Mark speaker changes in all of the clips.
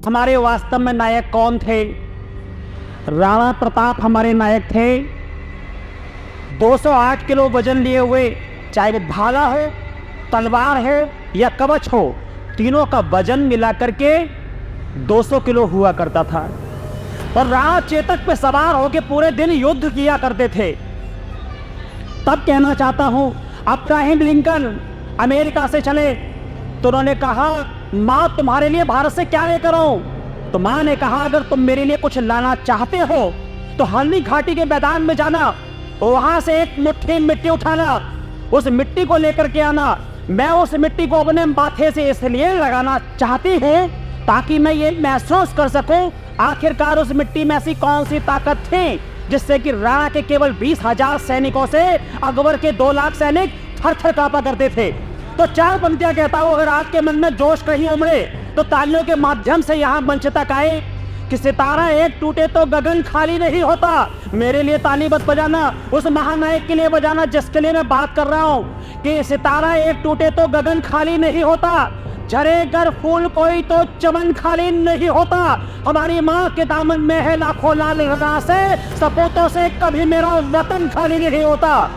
Speaker 1: हमारे वास्तव में नायक कौन थे? राणा प्रताप हमारे नायक थे। 208 किलो वजन लिए हुए, चाहे वो भाला हो, तलवार है या कवच हो, तीनों का वजन मिला करके 200 किलो हुआ करता था। और राणा चेतक पे सवार होकर पूरे दिन युद्ध किया करते थे। तब कहना चाहता हूं, अब्राहम लिंकन अमेरिका से चले तो उन्होंने कहा, माँ तुम्हारे लिए भारत से क्या लेकर आऊं? तो माँ ने कहा, अगर तुम मेरे लिए कुछ लाना चाहते हो तो हल्दी घाटी के मैदान में जाना, वहां से एक मुट्ठी मिट्टी उठाना, उस मिट्टी को लेकर के आना। मैं उस मिट्टी को अपने माथे से इसलिए लगाना चाहती हूँ ताकि मैं ये महसूस कर सकूं आखिरकार उस मिट्टी में ऐसी कौन सी ताकत थी जिससे कि राणा के केवल 20,000 सैनिकों से अकबर के 2 लाख सैनिक थर-थर कांपा करते थे। तो 4 पंक्तियां कहता हूं, अगर आपके मन में जोश कहीं उमड़े तो तालियों के माध्यम से यहाँ मंच तक आए कि सितारा एक टूटे तो गगन खाली नहीं होता। मेरे लिए ताली मत बजाना, उस महानायक के लिए बजाना जिसके लिए मैं बात कर रहा हूँ कि सितारा एक टूटे तो गगन खाली नहीं होता, झरे कर फूल कोई तो चमन खाली नहीं होता। हमारी माँ के दामन में है लाखों लाल रंगा से, सपूतों से कभी मेरा वतन खाली नहीं होता।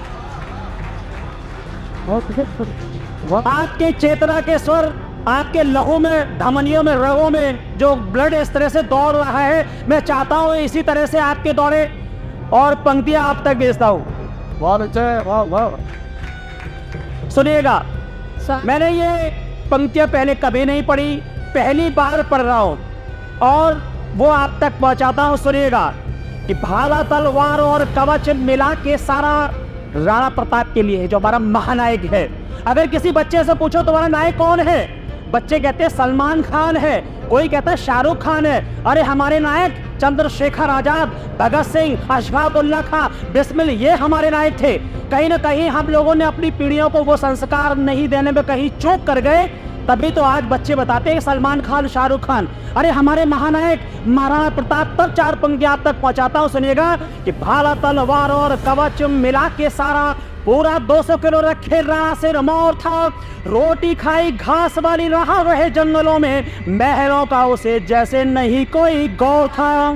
Speaker 1: आपके चेतना के स्वर, आपके लहू में, धमनियों में, रगों में जो ब्लड इस तरह से दौड़ रहा है, मैं चाहता हूँ इसी तरह से आपके दौड़े और पंक्तियां आप तक भेजता हूँ। सुनिएगा, मैंने ये पंक्तियां पहले कभी नहीं पढ़ी, पहली बार पढ़ रहा हूँ और वो आप तक पहुँचाता हूँ। सुनिएगा कि भाला, तलवार और कवच मिला के सारा राणा प्रताप के लिए है, जो हमारा महानायक है। अगर किसी बच्चे से पूछो तुम्हारा नायक कौन है, बच्चे कहते हैं सलमान खान है, कोई कहता है शाहरुख खान है। अरे हमारे नायक चंद्रशेखर आजाद, भगत सिंह, अशफाक उल्लाह खां, बिस्मिल, ये हमारे नायक थे। कहीं ना कहीं हम लोगों ने अपनी पीढ़ियों को वो संस्कार नहीं देने में कहीं चूक कर गए, तभी तो आज बच्चे बताते हैं सलमान खान, शाहरुख खान। अरे हमारे महानायक महाराणा प्रताप। तब 4 पंक्तियां आप तक पहुंचाता हूं, सुनिएगा कि भाला, तलवार और कवच मिला के सारा पूरा 200 किलो रखे राणा से रमौर था। रोटी खाई घास वाली रहा रहे जंगलों में, महलों का उसे जैसे नहीं कोई गौर था।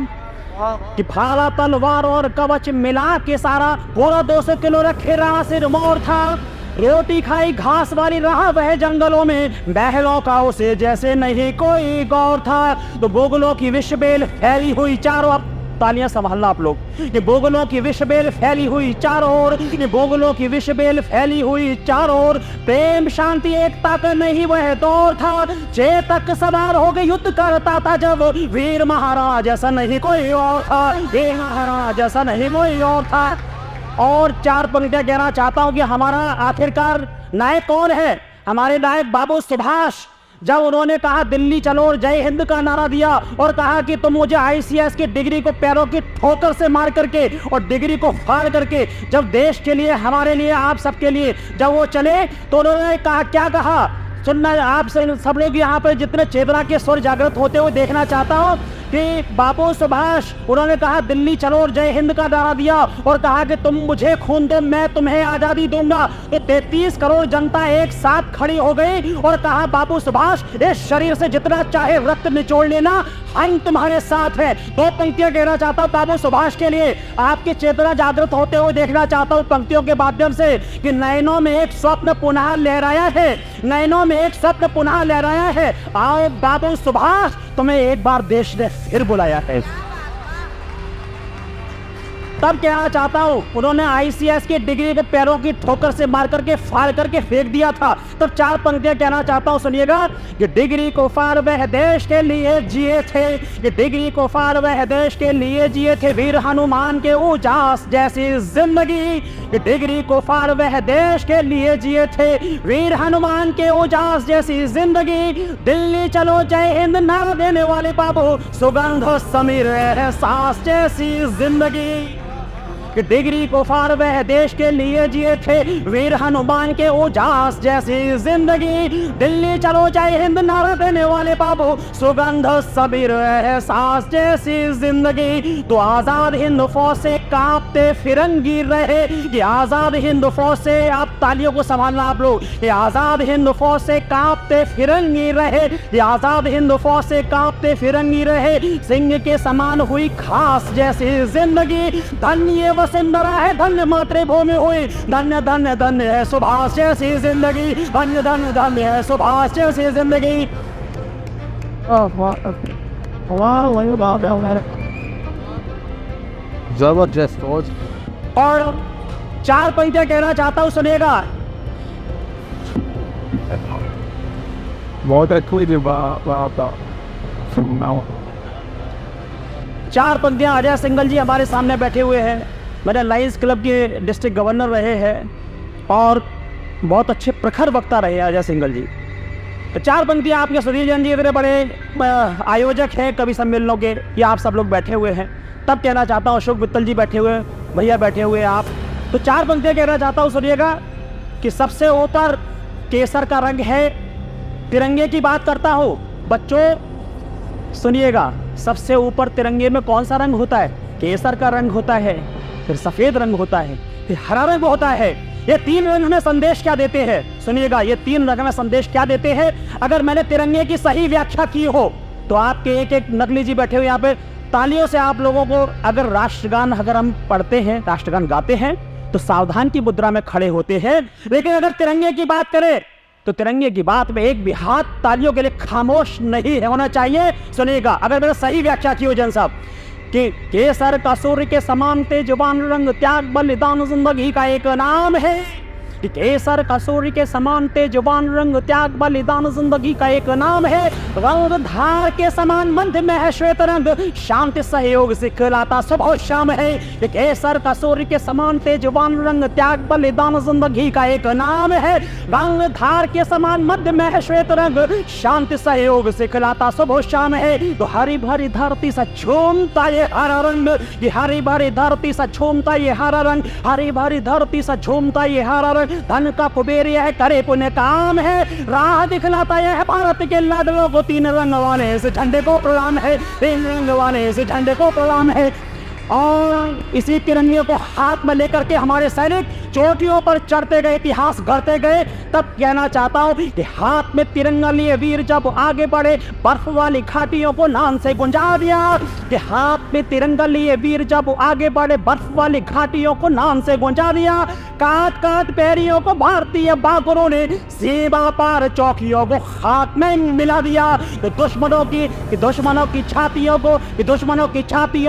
Speaker 1: कि भाला, तलवार और कवच मिला के सारा पूरा 200 किलो रखे राणा से रमौर था। रोटी खाई घास वाली रहा वह जंगलों में, महलों का उसे जैसे नहीं कोई गौर था। तो मुगलों की विषबेल फैली हुई चारों, तालियां संभालना आप लोग, ये मुगलों की विषबेल फैली हुई चारों ओर, ये मुगलों की विषबेल फैली हुई चारों ओर। प्रेम शांति एकता का नहीं वह दौर था, चेतक सवार हो गए युद्ध करता था जब, वीर महाराज ऐसा नहीं कोई और था, वीर महाराज ऐसा नहीं कोई और था। और 4 पंक्तियां कहना चाहता हूं कि हमारा आखिरकार नायक कौन है। हमारे नायक बाबू सुभाष, जब उन्होंने कहा दिल्ली चलो और जय हिंद का नारा दिया और कहा कि तुम मुझे ICS की डिग्री को पैरों की ठोकर से मार करके और डिग्री को फाड़ करके, जब देश के लिए, हमारे लिए, आप सबके लिए जब वो चले तो उन्होंने कहा, क्या कहा सुनना, आप सब लोग यहाँ पर जितने चेतना के स्वर जागृत होते हुए देखना चाहता हूँ कि बाबू सुभाष, उन्होंने कहा दिल्ली चलो और जय हिंद का नारा दिया और कहा कि तुम मुझे खून दो मैं तुम्हें आजादी दूंगा। तो 33 करोड़ जनता एक साथ खड़ी हो गई और कहा, बाबू सुभाष, इस शरीर से जितना चाहे रक्त निचोड़ लेना, हम तुम्हारे साथ हैं। 2 पंक्तियां कहना चाहता हूँ बाबू सुभाष के लिए, आपकी चेतना जागृत होते हुए देखना चाहता हूँ पंक्तियों के माध्यम से कि नयनों में एक स्वप्न पुनः लहराया है, नयनों में एक स्वप्न पुनः लहराया है। आओ बाबू सुभाष, तुम्हें एक बार देश ने फिर बुलाया है। तब कहना चाहता हूं, उन्होंने ICS की डिग्री को पैरों की ठोकर से मार करके फाड़ करके फेंक दिया था। तब 4 पंक्तियां कहना चाहता हूं, सुनिएगा कि डिग्री को फाड़ वह देश के लिए जिए थे, ये डिग्री को फाड़ वह देश के लिए जिए थे, वीर हनुमान के उजास जैसी जिंदगी। ये डिग्री को फाड़ वह देश के लिए जिए थे, वीर हनुमान के उजास जैसी जिंदगी। दिल्ली चलो जय हिंद नारा देने वाले बाबू, सुगंध समीर एहसास जैसी जिंदगी। कि डिग्री को फाड़ वह देश के लिए जिए थे, वीर हनुमान के उजास जैसी जिंदगी। दिल्ली चलो जय हिंद नारा देने वाले बाबू, सुगंध सबीर एहसास जैसी जिंदगी। तो आजाद हिंद फौज से कांपते फिरंगी रहे, ये आजाद हिंद फौज से, आप तालियों को संभालना आप लोग, ये आजाद हिंद फौज से कांपते फिरंगी रहे, ये आजाद हिंद फौज से कांपते फिरंगी रहे। सिंह के समान हुई खास जैसी जिंदगी, धन्य वसुंधरा है, धन्य मातृभूमि हुई, धन्य धन्य धन्य है सुभाष जैसी जिंदगी, धन्य धन्य धन्य है सुभाष जैसी जिंदगी।
Speaker 2: जबरदस्त।
Speaker 1: और 4 पंक्तियां कहना चाहता हूं, सुनिएगा।
Speaker 2: बहुत अच्छी बात।
Speaker 1: 4 पंक्तियां अजय सिंघल जी हमारे सामने बैठे हुए हैं, मेरे लायंस क्लब के डिस्ट्रिक्ट गवर्नर रहे हैं और बहुत अच्छे प्रखर वक्ता रहे हैं अजय सिंघल जी। तो 4 पंक्तियां आपके सुधीर जैन जी इतने बड़े आयोजक हैं कवि सम्मेलनों के, या आप सब लोग बैठे हुए हैं, तब कहना चाहता हूँ। अशोक मित्तल जी बैठे हुए, भैया बैठे हुए आप, तो 4 पंक्तियां कहना चाहता हूँ, सुनिएगा। कि सबसे ऊपर केसर का रंग है, तिरंगे की बात करता हूँ बच्चों, सुनिएगा। सबसे ऊपर तिरंगे में कौन सा रंग होता है? केसर का रंग होता है, फिर सफेद रंग होता है, फिर हरा रंग होता है। ये 3 रंग में संदेश क्या देते हैं? सुनिएगा, ये 3 रंग में संदेश क्या देते हैं? अगर मैंने तिरंगे की सही व्याख्या की हो तो आपके एक एक नकली जी बैठे हुए यहाँ पे, तालियों से आप लोगों को, अगर राष्ट्रगान अगर हम पढ़ते हैं, राष्ट्रगान गाते हैं तो सावधान की मुद्रा में खड़े होते हैं, लेकिन अगर तिरंगे की बात करें तो तिरंगे की बात में एक भी हाथ तालियों के लिए खामोश नहीं होना चाहिए। सुनिएगा, अगर मैंने सही व्याख्या की हो जन साहब, कि केसर का सूर्य के समान तेजवान रंग, त्याग बलिदान जिंदगी का एक नाम है। कि केसर का सूर्य के समान तेजवान रंग, त्याग बलिदान जिंदगी का एक नाम है। रंग धार के समान मध्य में है श्वेत रंग, शांति सहयोग सिखलाता सुबह शाम है। कि केसर का सूर्य के समान तेजवान रंग, त्याग बलिदान जिंदगी का एक नाम है। रंग धार के समान मध्य में है श्वेत रंग, शांति सहयोग सिखलाता सुबह शाम है। तो हरी भरी धरती सा झूमता ये हरा रंग, ये हरी भरी धरती सा झूमता ये हरा रंग, हरी भरी धरती सा झूमता ये हरा रंग। धन का कुबेर यह करे पुण्य काम है, राह दिखलाता यह भारत के लाडलों को। 3 रंग वाले इस झंडे को प्रणाम है, 3 रंग वाले इस झंडे को प्रणाम है। और इसी तिरंगे को हाथ में लेकर के हमारे सैनिक चोटियों पर चढ़ते गए, इतिहास गढ़ते गए। तब कहना चाहता हूँ कि हाथ में तिरंगा लिए वीर जब आगे बढ़े, बर्फ वाली घाटियों को नाम से गुंजा दिया। कि हाथ में तिरंगा लिए वीर जब आगे बढ़े, बर्फ वाली घाटियों को नाम से गुंजा दिया। काट काट पैरियों को भारतीय बागरों ने सीमा पार चौकियों को खाक में मिला दिया। तो दुश्मनों की छातियों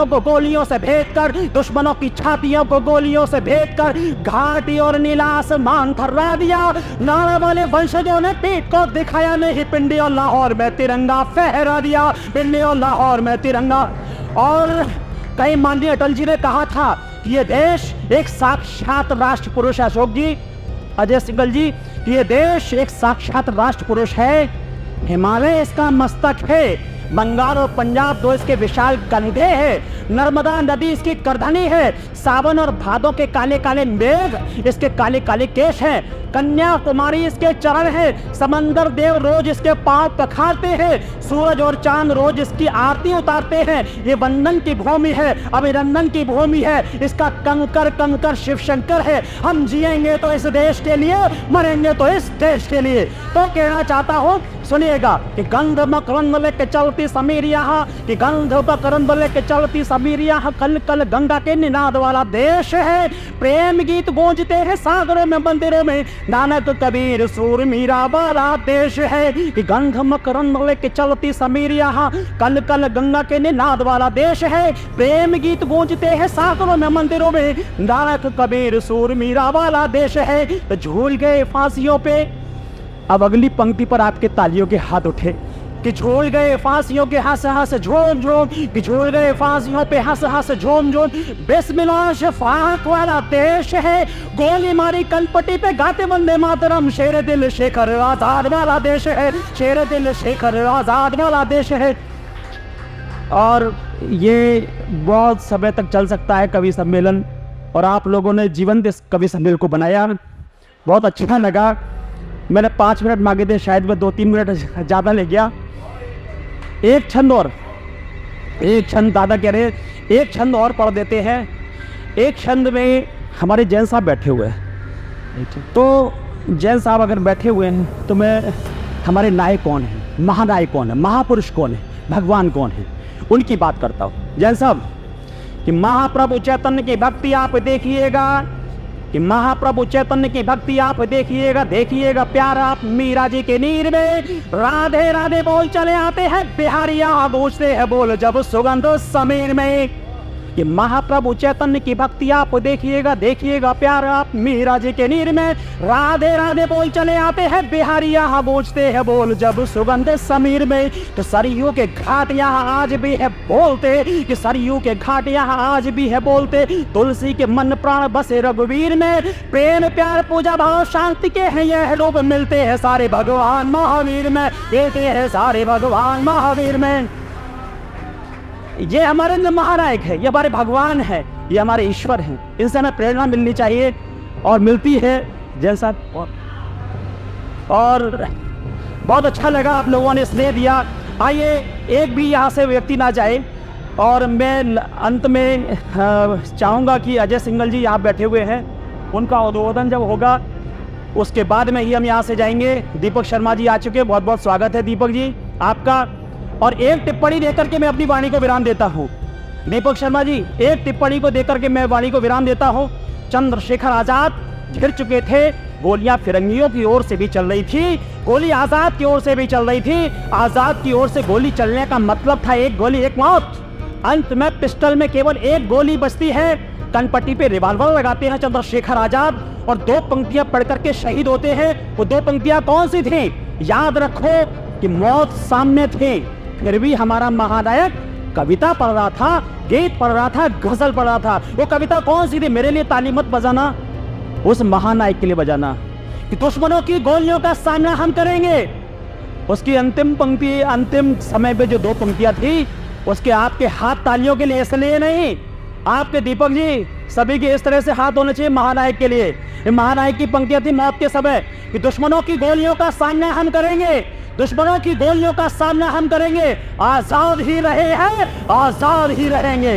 Speaker 1: को गोलियों से भेद कर, दुश्मनों की छातियों को गोलियों से भेद कर घाटी और नीला आसमान थर्रा दिया। नारा वाले वंशजों ने पीठ को दिखाया नहीं, पिंडी और लाहौर में तिरंगा फहरा दिया, पिंडी और लाहौर में तिरंगा। और कई माननीय अटल जी ने कहा था कि ये देश एक साक्षात राष्ट्र पुरुष है। अशोक जी, अजय सिंघल जी, ये देश एक साक्षात राष्ट्र पुरुष है। हिमालय इसका मस्तक है, बंगाल और पंजाब 2 इसके विशाल कंधे हैं, नर्मदा नदी इसकी करधनी है, सावन और भादों के काले काले मेघ इसके काले काले केश हैं, कन्याकुमारी इसके चरण है, समंदर देव रोज इसके पांव पखारते हैं, सूरज और चांद रोज इसकी आरती उतारते हैं। ये वंदन की भूमि है, अभिनंदन की भूमि है, इसका कंकर कंकर शिव शंकर है। हम जिएंगे तो इस देश के लिए, मरेंगे तो इस देश के लिए। तो कहना चाहता हूँ, सुनिएगा, कि गंध मकरंद लेके चलती समीर यहाँ, कि गंध मकरंद लेके चलती समीर यहाँ, कल कल गंगा के निनाद वाला देश है। प्रेम गीत गूंजते हैं सागरों में, मंदिरों में, नानक कबीर सूर मीरा वाला देश है। कि गंध मकरंद लेके चलती समीर यहाँ, कल कल गंगा के निनाद वाला देश है। प्रेम गीत गूंजते हैं सागरों में, मंदिरों में, नानक कबीर सूर मीरा वाला देश है। तो झूल गए फांसियों पे, अब अगली पंक्ति पर आपके तालियों के हाथ उठे। कि झूल गए फांसियों के हंस हंस झूम झूम, कि झूल गए फांसियों पे हंस हंस झूम झूम, बिस्मिल्लाह शफाक वाला देश है। गोली मारी कनपट्टी पे गाते वंदे मातरम, शेर दिल शेखर आजाद वाला देश है, शेर दिल शेखर आजाद वाला देश है। और ये बहुत समय तक चल सकता है कवि सम्मेलन, और आप लोगों ने जीवंत इस कवि सम्मेलन को बनाया, बहुत अच्छा लगा। मैंने 5 मिनट मांगे थे, शायद मैं 2-3 मिनट ज़्यादा ले गया। एक छंद और, एक छंद दादा कह रहे एक छंद और पढ़ देते हैं। एक छंद में हमारे जैन साहब बैठे हुए हैं, तो जैन साहब अगर बैठे हुए हैं तो मैं, हमारे नायक कौन है, महानायक कौन है, महापुरुष कौन है, भगवान कौन है, उनकी बात करता हूँ। जैन साहब कि महाप्रभु चैतन्य की भक्ति आप देखिएगा, कि महाप्रभु चैतन्य की भक्ति आप देखिएगा, देखिएगा प्यार आप मीरा जी के नीर में राधे राधे बोल चले आते हैं, बिहारिया गूंजते हैं बोल जब सुगंध समीर में। कि महाप्रभु चैतन्य की भक्ति आप देखिएगा, देखिएगा प्यार आप मीरा जी के नीर में राधे राधे बोल चले आते हैं, बिहारिया गूंजते हैं बोल जब सुगंध समीर में। तो सरयू के घाट यहाँ आज भी है बोलते, कि सरयू के घाट यहाँ आज भी है बोलते, तुलसी के मन प्राण बसे रघुवीर में, प्रेम प्यार पूजा भाव शांति के हैं यह लोग, मिलते हैं सारे भगवान महावीर में, मिलते हैं सारे भगवान महावीर में। ये हमारे महानायक है, ये हमारे भगवान है, ये हमारे ईश्वर हैं, इनसे हमें प्रेरणा मिलनी चाहिए और मिलती है। जैन साहब और बहुत अच्छा लगा आप लोगों ने स्नेह दिया। आइए एक भी यहाँ से व्यक्ति ना जाए, और मैं अंत में चाहूँगा कि अजय सिंगल जी यहाँ बैठे हुए हैं, उनका उद्बोधन जब होगा उसके बाद में ही हम यहाँ से जाएंगे। दीपक शर्मा जी आ चुके हैं, बहुत बहुत स्वागत है दीपक जी आपका। और एक टिप्पणी देकर के मैं अपनी वाणी को विराम देता हूँ। दीपक शर्मा जी, एक टिप्पणी को देकर के मैं वाणी को विराम देता हूँ। चंद्रशेखर आजाद घिर चुके थे, गोलियां फिरंगियों की ओर से भी चल रही थी, गोली आजाद की ओर से भी चल रही थी। आजाद की ओर से गोली चलने का मतलब था एक गोली एक मौत। अंत में पिस्टल में केवल एक गोली बचती है, कनपट्टी पे रिवॉल्वर लगाते हैं चंद्रशेखर आजाद और 2 पंक्तियां पढ़ करके शहीद होते हैं। वो 2 पंक्तियां कौन सी थी? याद रखो कि मौत सामने थी, फिर भी हमारा महानायक कविता पढ़ रहा था, गीत पढ़ रहा था, गजल पढ़ रहा था। वो कविता कौन सी थी? मेरे लिए ताली मत बजाना, उस महानायक के लिए बजाना, कि दुश्मनों की गोलियों का सामना हम करेंगे। उसकी अंतिम पंक्ति, अंतिम समय पे जो 2 पंक्तियां थी, उसके आपके हाथ तालियों के लिए, इसलिए नहीं, आपके दीपक जी सभी के इस तरह से हाथ होने चाहिए महानायक के लिए। ये महानायक की पंक्तियां थी मौत के समय, कि दुश्मनों की गोलियों का सामना हम करेंगे, दुश्मनों की गोलियों का सामना हम करेंगे, आजाद ही रहे हैं, आजाद ही रहेंगे।